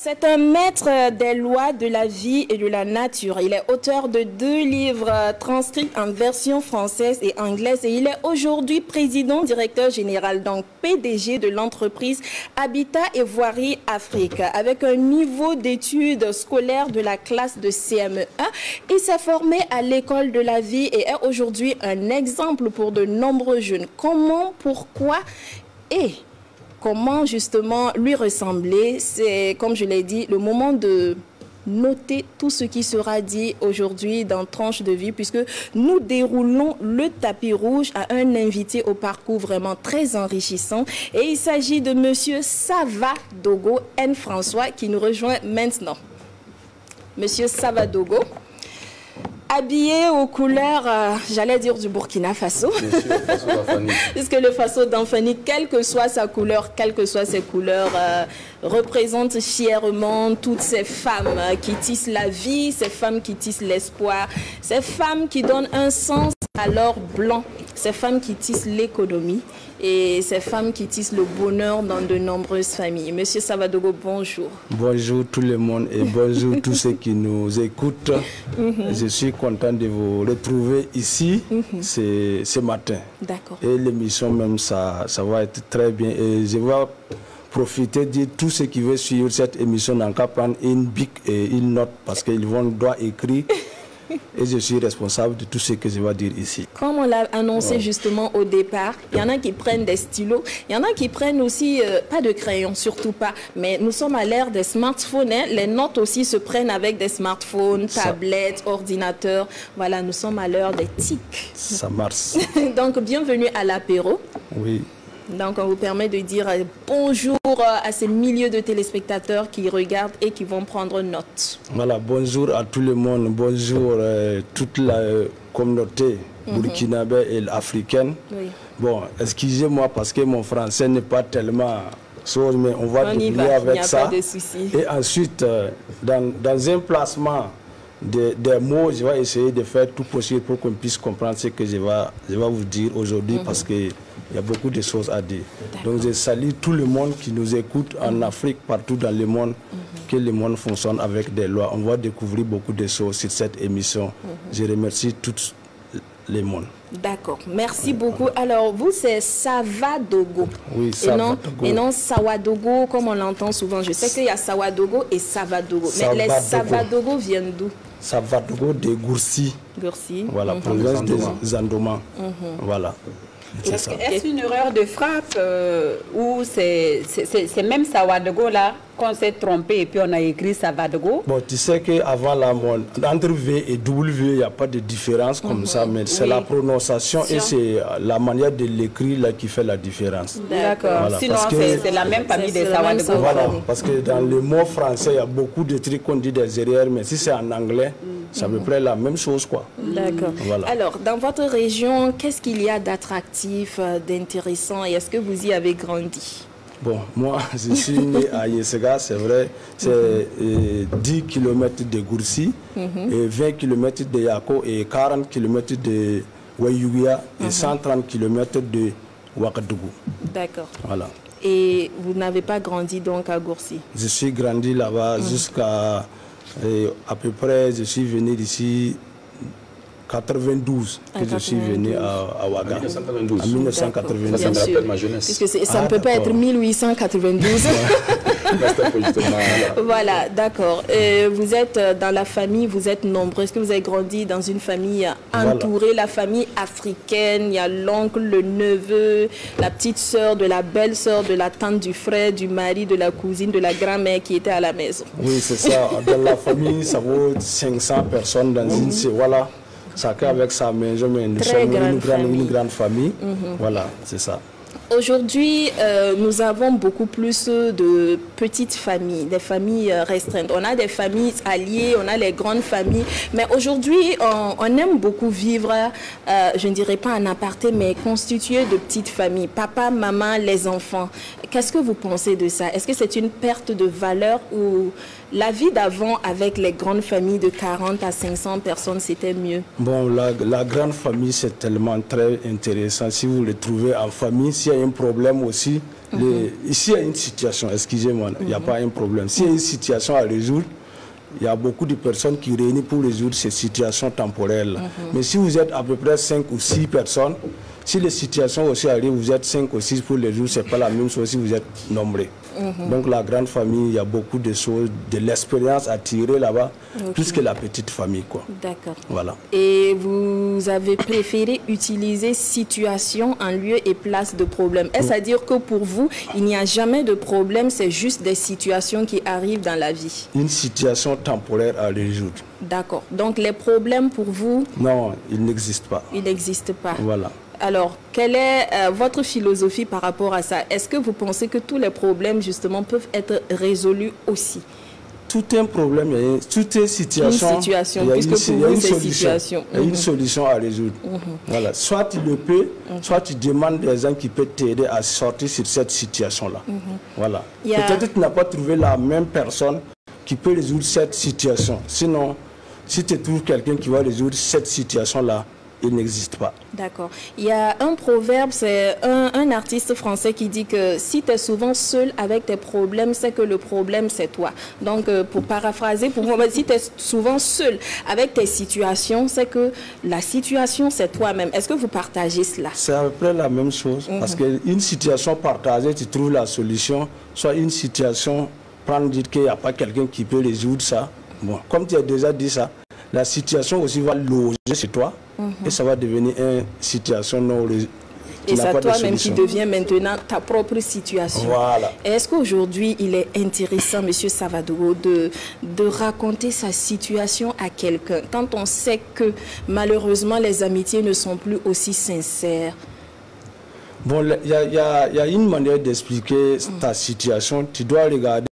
C'est un maître des lois de la vie et de la nature. Il est auteur de 2 livres transcrits en version française et anglaise et il est aujourd'hui président directeur général, donc PDG de l'entreprise Habitat et Voirie Afrique. Avec un niveau d'études scolaires de la classe de CM1, il s'est formé à l'école de la vie et est aujourd'hui un exemple pour de nombreux jeunes. Comment, pourquoi et comment justement lui ressembler? C'est, comme je l'ai dit, le moment de noter tout ce qui sera dit aujourd'hui dans Tranche de vie, puisque nous déroulons le tapis rouge à un invité au parcours vraiment très enrichissant. Et il s'agit de Monsieur Savadogo N. François qui nous rejoint maintenant. Monsieur Savadogo, habillé aux couleurs, j'allais dire du Burkina Faso. Puisque le Faso d'Anfani, quelle que soit sa couleur, quelles que soient ses couleurs, représente fièrement toutes ces femmes qui tissent la vie, ces femmes qui tissent l'espoir, ces femmes qui donnent un sens à l'or blanc, ces femmes qui tissent l'économie et ces femmes qui tissent le bonheur dans de nombreuses familles. Monsieur Savadogo, bonjour. Bonjour tout le monde et bonjour tous ceux qui nous écoutent. Je suis content de vous retrouver ici ce matin. D'accord. Et l'émission même, ça va être très bien. Et je vais profiter de dire tout ceux qui veulent suivre cette émission n'ont qu'à prendre une bic et une note parce qu'ils doivent écrire. Et je suis responsable de tout ce que je vais dire ici. Comme on l'a annoncé justement au départ, il y en a qui prennent des stylos, il y en a qui prennent aussi, pas de crayon, surtout pas, mais nous sommes à l'ère des smartphones, hein. Les notes aussi se prennent avec des smartphones, tablettes, ordinateurs. Voilà, nous sommes à l'heure des TIC. Ça marche. Donc, bienvenue à l'apéro. Oui. Donc, on vous permet de dire bonjour à ces milliers de téléspectateurs qui regardent et qui vont prendre note. Voilà, bonjour à tout le monde, bonjour toute la communauté burkinabé et africaine. Oui. Bon, excusez-moi parce que mon français n'est pas tellement chose, mais on va débrouiller avec ça. Pas de souci. Et ensuite, dans un placement des mots, je vais essayer de faire tout possible pour qu'on puisse comprendre ce que je vais vous dire aujourd'hui parce que il y a beaucoup de choses à dire. Donc je salue tout le monde qui nous écoute en Afrique, partout dans le monde, que le monde fonctionne avec des lois. On va découvrir beaucoup de choses sur cette émission. Je remercie tout le monde. D'accord, merci beaucoup. Alors vous, c'est Savadogo. Oui, Savadogo. Et non Sawadogo, comme on l'entend souvent. Je sais qu'il y a Sawadogo et Savadogo. Mais les Savadogo viennent d'où? Savadogo de Goursi. Goursi. Voilà, province de Zandoma. Voilà. Est-ce une erreur de frappe ou c'est même Sawadogo là qu'on s'est trompé et puis on a écrit Savadogo? Bon, tu sais qu'avant la monde, entre V et W, il n'y a pas de différence comme ça, mais c'est la prononciation et c'est la manière de l'écrire là qui fait la différence. D'accord. Voilà, sinon, c'est la même famille des Sawadogo. Voilà, parce que dans le mot français, il y a beaucoup de trucs qu'on dit des erreurs, mais si c'est en anglais, ça me plaît la même chose, quoi. D'accord. Voilà. Alors, dans votre région, qu'est-ce qu'il y a d'attractif, d'intéressant et est-ce que vous y avez grandi? Bon, moi, je suis né à Yesega, c'est vrai, c'est 10 km de Goursi, et 20 km de Yako, et 40 km de Wayugia, et 130 km de Ouagadougou. D'accord. Voilà. Et vous n'avez pas grandi donc à Goursi? Je suis grandi là-bas jusqu'à à peu près, je suis venu d'ici 92 que je suis venu à Ouaga. En 1992. Ça me rappelle ma jeunesse. Puisque ça ne peut pas être 1892. Voilà, d'accord. Vous êtes dans la famille, vous êtes nombreux. Est-ce que vous avez grandi dans une famille entourée, la famille africaine? Il y a l'oncle, le neveu, la petite sœur, de la belle-sœur, de la tante, du frère, du mari, de la cousine, de la grand-mère qui était à la maison. Oui, c'est ça. Dans la famille, ça vaut 500 personnes dans une... Voilà. Chacun avec sa maison, mais nous sommes une grande famille. Voilà, c'est ça. Aujourd'hui, nous avons beaucoup plus de petites familles, des familles restreintes. On a des familles alliées, on a les grandes familles. Mais aujourd'hui, on aime beaucoup vivre, je ne dirais pas en aparté, mais constitué de petites familles. Papa, maman, les enfants. Qu'est-ce que vous pensez de ça? Est-ce que c'est une perte de valeur ou la vie d'avant avec les grandes familles de 40 à 500 personnes, c'était mieux? Bon, la grande famille, c'est tellement très intéressant. Si vous le trouvez en famille, s'il y a un problème aussi, Ici, il y a une situation, excusez-moi, il n'y a pas un problème. S'il y a une situation à résoudre, il y a beaucoup de personnes qui réunissent pour résoudre ces situations temporaires. Mais si vous êtes à peu près 5 ou 6 personnes, si les situations aussi arrivent, vous êtes 5 ou 6 pour les jours, ce n'est pas la même chose si vous êtes nombreux. Donc la grande famille, il y a beaucoup de choses, de l'expérience à tirer là-bas, plus que la petite famille, quoi. D'accord. Voilà. Et vous avez préféré utiliser situation en lieu et place de problème. Est-ce à dire que pour vous, il n'y a jamais de problème, c'est juste des situations qui arrivent dans la vie? Une situation temporaire à résoudre. D'accord. Donc les problèmes pour vous? Non, ils n'existent pas. Ils n'existent pas. Voilà. Alors, quelle est votre philosophie par rapport à ça? Est-ce que vous pensez que tous les problèmes, justement, peuvent être résolus aussi? Tout un problème, toute une situation, il y a une solution. Il y a une solution à résoudre. Voilà. Soit tu le peux, soit tu demandes des gens qui peuvent t'aider à sortir sur cette situation-là. Voilà. Peut-être que tu n'as pas trouvé la même personne qui peut résoudre cette situation. Sinon, si tu trouves quelqu'un qui va résoudre cette situation-là, il n'existe pas. D'accord. Il y a un proverbe, c'est un artiste français qui dit que si tu es souvent seul avec tes problèmes, c'est que le problème, c'est toi. Donc, pour paraphraser, pour moi, si tu es souvent seul avec tes situations, c'est que la situation, c'est toi-même. Est-ce que vous partagez cela? C'est à peu près la même chose. Parce qu'une situation partagée, tu trouves la solution. Soit une situation, prendre dire qu'il n'y a pas quelqu'un qui peut résoudre ça. Bon, comme tu as déjà dit ça, la situation aussi va loger chez toi et ça va devenir une situation non résolue. Et c'est toi-même qui devient maintenant ta propre situation. Voilà. Est-ce qu'aujourd'hui, il est intéressant, M. Savadogo, de raconter sa situation à quelqu'un quand on sait que malheureusement les amitiés ne sont plus aussi sincères? Bon, il y a une manière d'expliquer ta situation. Tu dois regarder